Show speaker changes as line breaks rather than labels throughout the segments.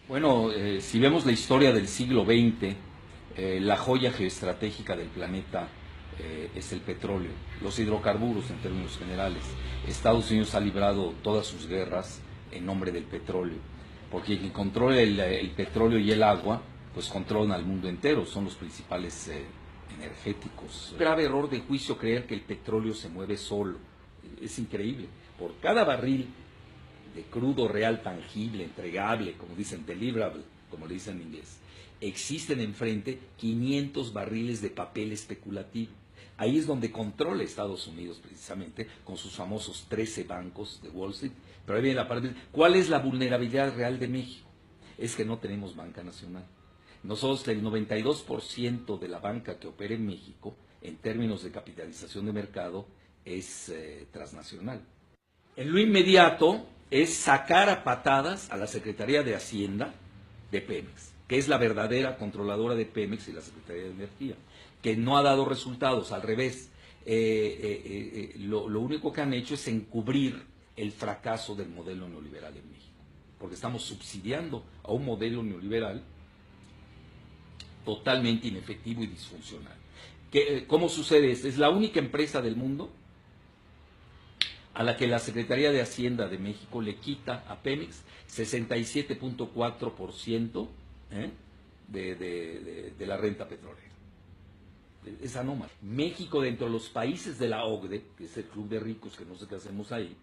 Bueno, si vemos la historia del siglo XX, la joya geoestratégica del planeta es el petróleo, los hidrocarburos en términos generales. Estados Unidos ha librado todas sus guerras en nombre del petróleo, porque quien controla el petróleo y el agua, pues controlan al mundo entero, son los principales energéticos. Grave error de juicio creer que el petróleo se mueve solo, es increíble. Por cada barril de crudo real tangible, entregable, como dicen, deliverable, como le dicen en inglés, existen enfrente 500 barriles de papel especulativo. Ahí es donde controla Estados Unidos precisamente, con sus famosos 13 bancos de Wall Street. Pero ahí viene la parte, ¿cuál es la vulnerabilidad real de México? Es que no tenemos banca nacional. Nosotros, el 92% de la banca que opera en México, en términos de capitalización de mercado, es transnacional. En lo inmediato es sacar a patadas a la Secretaría de Hacienda de Pemex, que es la verdadera controladora de Pemex y la Secretaría de Energía, que no ha dado resultados, al revés. Lo único que han hecho es encubrir el fracaso del modelo neoliberal en México, porque estamos subsidiando a un modelo neoliberal totalmente inefectivo y disfuncional. ¿Cómo sucede esto? Es la única empresa del mundo a la que la Secretaría de Hacienda de México le quita a Pemex 67.4% de la renta petrolera. Es anómalo. México, dentro de los países de la OCDE, que es el club de ricos, que no sé qué hacemos ahí,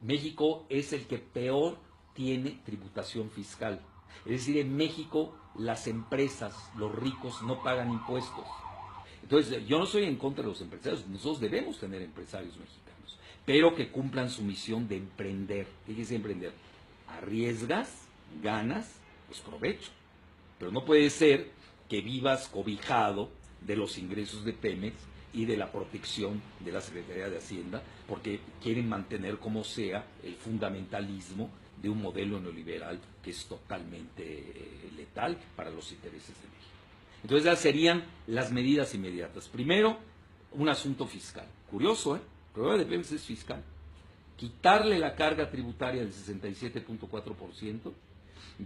México es el que peor tiene tributación fiscal. Es decir, en México las empresas, los ricos no pagan impuestos. Entonces, yo no estoy en contra de los empresarios, nosotros debemos tener empresarios mexicanos, pero que cumplan su misión de emprender. ¿Qué quiere decir emprender? Arriesgas, ganas, pues provecho. Pero no puede ser que vivas cobijado de los ingresos de Pemex y de la protección de la Secretaría de Hacienda, porque quieren mantener como sea el fundamentalismo de un modelo neoliberal que es totalmente letal para los intereses de México. Entonces ya serían las medidas inmediatas. Primero, un asunto fiscal. Curioso, ¿eh? El problema de Pemex es fiscal. Quitarle la carga tributaria del 67.4%,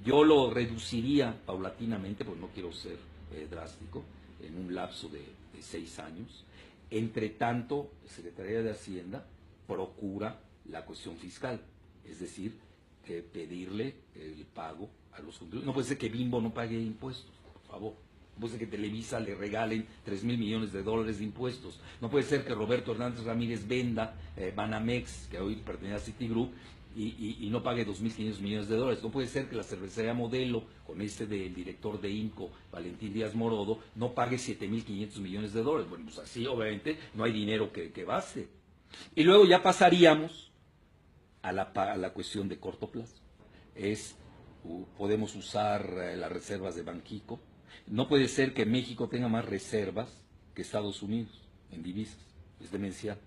yo lo reduciría paulatinamente, porque no quiero ser drástico, en un lapso de 6 años. Entre tanto, la Secretaría de Hacienda procura la cuestión fiscal, es decir, que pedirle el pago a los contribuyentes. No puede ser que Bimbo no pague impuestos, por favor. No puede ser que Televisa le regalen 3,000 millones de dólares de impuestos. No puede ser que Roberto Hernández Ramírez venda Banamex, que hoy pertenece a Citigroup, y no pague 2.500 millones de dólares. No puede ser que la cervecería Modelo, con del director de INCO, Valentín Díaz Morodo, no pague 7.500 millones de dólares. Bueno, pues así obviamente no hay dinero que baste. Y luego ya pasaríamos a la cuestión de corto plazo. Podemos usar las reservas de Banxico. No puede ser que México tenga más reservas que Estados Unidos en divisas. Es demencial.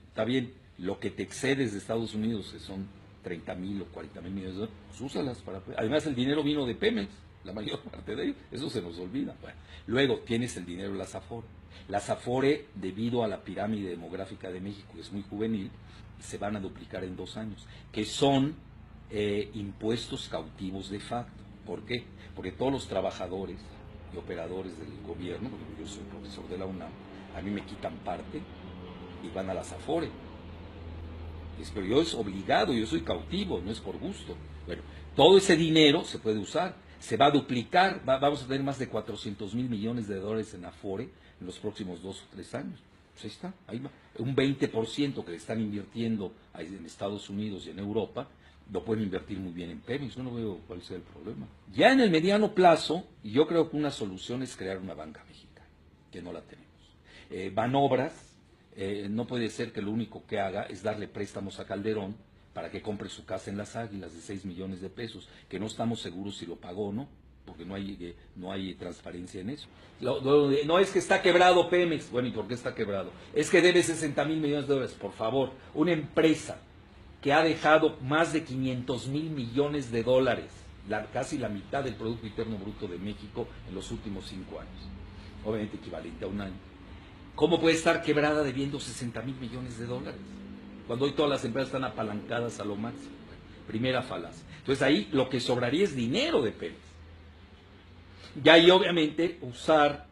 Está bien, lo que te excedes de Estados Unidos, que son 30,000 o 40,000 millones de dólares, pues úsalas para... Además, el dinero vino de Pemex, la mayor parte de ello. Eso se nos olvida. Bueno, luego tienes el dinero de las Afore. Las Afore, debido a la pirámide demográfica de México, que es muy juvenil, se van a duplicar en 2 años, que son impuestos cautivos de facto. ¿Por qué? Porque todos los trabajadores y operadores del gobierno, porque yo soy profesor de la UNAM, a mí me quitan parte y van a las Afore. Pero yo es obligado, yo soy cautivo, no es por gusto. Bueno, todo ese dinero se puede usar, se va a duplicar, vamos a tener más de 400,000 millones de dólares en Afore en los próximos 2 o 3 años. Pues ahí está, ahí va. Un 20% que le están invirtiendo en Estados Unidos y en Europa, lo pueden invertir muy bien en Pemex. Yo no veo cuál sea el problema. Ya en el mediano plazo, y yo creo que una solución es crear una banca mexicana, que no la tenemos. Banobras, no puede ser que lo único que haga es darle préstamos a Calderón para que compre su casa en Las Águilas de 6 millones de pesos, que no estamos seguros si lo pagó o no, porque no hay transparencia en eso. No es que está quebrado Pemex. Bueno, ¿y por qué está quebrado? Es que debe 60,000 millones de dólares. Por favor, una empresa que ha dejado más de 500,000 millones de dólares, casi la mitad del Producto Interno Bruto de México en los últimos 5 años, obviamente equivalente a un año. ¿Cómo puede estar quebrada debiendo 60,000 millones de dólares? Cuando hoy todas las empresas están apalancadas a lo máximo. Primera falacia. Entonces ahí lo que sobraría es dinero de Pemex. Y ahí obviamente usar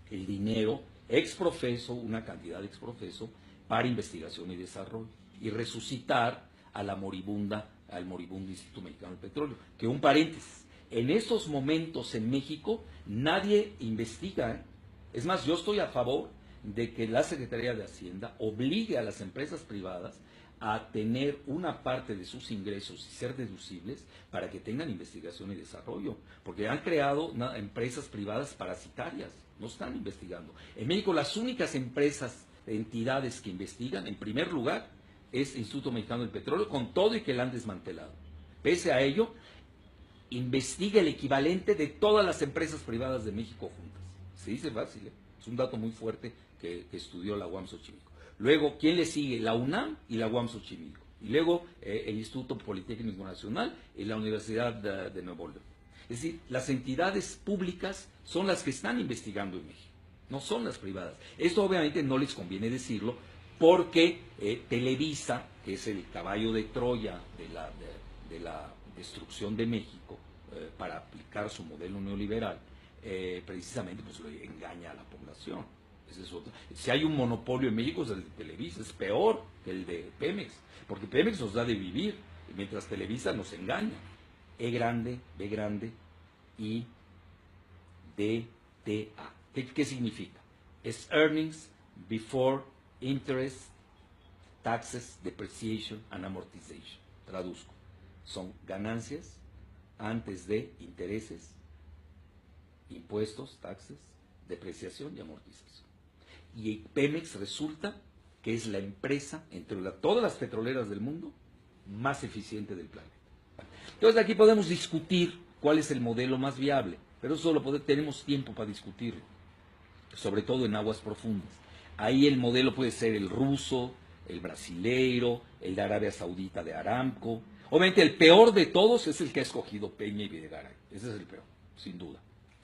el dinero ex profeso, una cantidad ex profeso, para investigación y desarrollo. Y resucitar a al moribundo Instituto Mexicano del Petróleo. Que un paréntesis, en estos momentos en México nadie investiga, ¿eh? Es más, yo estoy a favor de que la Secretaría de Hacienda obligue a las empresas privadas a tener una parte de sus ingresos y ser deducibles para que tengan investigación y desarrollo, porque han creado empresas privadas parasitarias, no están investigando. En México las únicas empresas, entidades que investigan, en primer lugar, es el Instituto Mexicano del Petróleo, con todo y que la han desmantelado. Pese a ello, investiga el equivalente de todas las empresas privadas de México juntas. Se dice fácil, ¿eh? Es un dato muy fuerte que estudió la UAM Xochimilco. Luego, ¿quién le sigue? La UNAM y la UAM Xochimilco. Y luego el Instituto Politécnico Nacional y la Universidad de Nuevo León. Es decir, las entidades públicas son las que están investigando en México, no son las privadas. Esto obviamente no les conviene decirlo porque Televisa, que es el caballo de Troya de la destrucción de México para aplicar su modelo neoliberal, precisamente pues le engaña a la población. Ese es otro. Si hay un monopolio en México es el de Televisa, es peor que el de Pemex, porque Pemex nos da de vivir, mientras Televisa nos engaña. E grande, B grande, I, D, T, A. ¿Qué significa? Es Earnings Before Interest, Taxes, Depreciation and Amortization. Traduzco. Son ganancias antes de intereses, impuestos, taxes, depreciación y amortización. Y Pemex resulta que es la empresa, entre todas las petroleras del mundo, más eficiente del planeta. Entonces aquí podemos discutir cuál es el modelo más viable, pero solo tenemos tiempo para discutirlo, sobre todo en aguas profundas. Ahí el modelo puede ser el ruso, el brasileiro, el de Arabia Saudita de Aramco. Obviamente el peor de todos es el que ha escogido Peña y Videgaray. Ese es el peor, sin duda.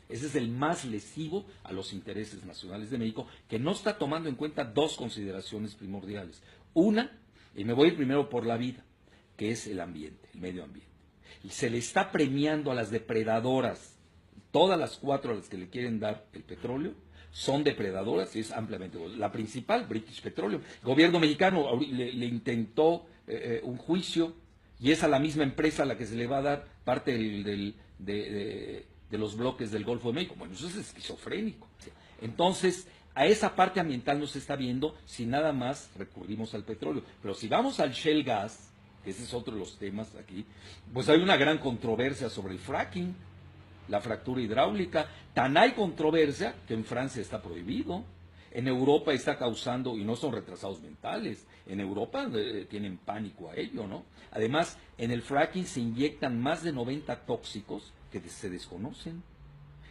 Ese es el más lesivo a los intereses nacionales de México, que no está tomando en cuenta dos consideraciones primordiales. Una, y me voy a ir primero por la vida, que es el ambiente, el medio ambiente. Y se le está premiando a las depredadoras, todas las cuatro a las que le quieren dar el petróleo, son depredadoras y es ampliamente. La principal, British Petroleum. El gobierno mexicano le intentó un juicio y es a la misma empresa a la que se le va a dar parte de los bloques del Golfo de México. Bueno, eso es esquizofrénico. Entonces, a esa parte ambiental no se está viendo si nada más recurrimos al petróleo. Pero si vamos al shale gas, que ese es otro de los temas aquí, pues hay una gran controversia sobre el fracking, la fractura hidráulica. Tan hay controversia que en Francia está prohibido. En Europa está causando, y no son retrasados mentales, en Europa tienen pánico a ello, ¿no? Además, en el fracking se inyectan más de 90 tóxicos que se desconocen,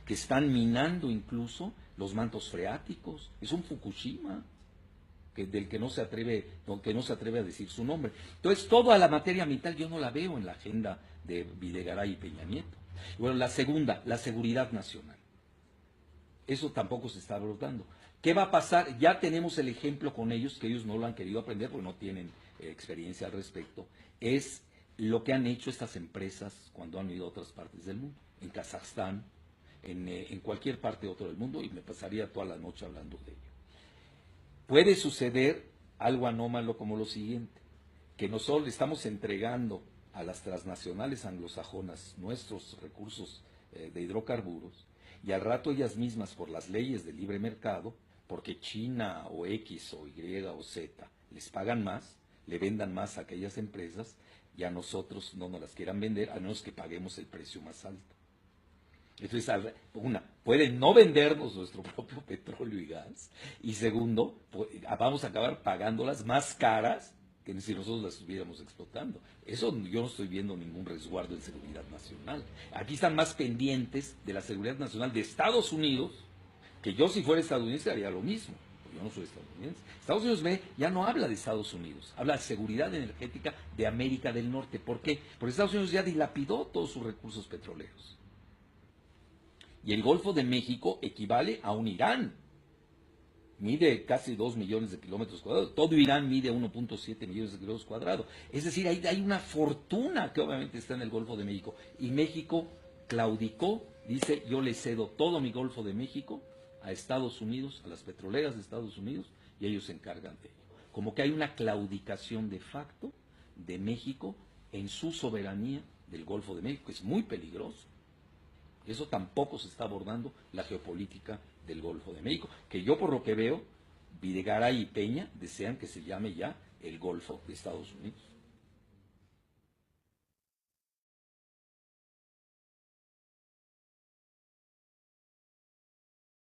que están minando incluso los mantos freáticos. Es un Fukushima del que no se atreve a decir su nombre. Entonces, toda la materia ambiental yo no la veo en la agenda de Videgaray y Peña Nieto. Bueno, la segunda, la seguridad nacional. Eso tampoco se está abordando. ¿Qué va a pasar? Ya tenemos el ejemplo con ellos, que ellos no lo han querido aprender porque no tienen experiencia al respecto. Es lo que han hecho estas empresas cuando han ido a otras partes del mundo. En Kazajstán, en cualquier parte de otro del mundo, y me pasaría toda la noche hablando de ello. Puede suceder algo anómalo como lo siguiente, que nosotros le estamos entregando a las transnacionales anglosajonas nuestros recursos de hidrocarburos, y al rato ellas mismas, por las leyes del libre mercado, porque China o X o Y o Z les pagan más, le vendan más a aquellas empresas, y a nosotros no nos las quieran vender, a menos que paguemos el precio más alto. Entonces, pueden no vendernos nuestro propio petróleo y gas, y segundo, vamos a acabar pagándolas más caras que si nosotros las estuviéramos explotando. Eso yo no estoy viendo ningún resguardo en seguridad nacional. Aquí están más pendientes de la seguridad nacional de Estados Unidos, que yo si fuera estadounidense haría lo mismo. Yo no soy estadounidense. Estados Unidos ya no habla de Estados Unidos, habla de seguridad energética de América del Norte. ¿Por qué? Porque Estados Unidos ya dilapidó todos sus recursos petroleros. Y el Golfo de México equivale a un Irán. mide casi 2 millones de kilómetros cuadrados. Todo Irán mide 1.7 millones de kilómetros cuadrados. Es decir, hay una fortuna que obviamente está en el Golfo de México. Y México claudicó, dice, yo le cedo todo mi Golfo de México a Estados Unidos, a las petroleras de Estados Unidos, y ellos se encargan de ello. Como que hay una claudicación de facto de México en su soberanía del Golfo de México, que es muy peligroso. Eso tampoco se está abordando la geopolítica del Golfo de México, que yo por lo que veo, Videgaray y Peña desean que se llame ya el Golfo de Estados Unidos.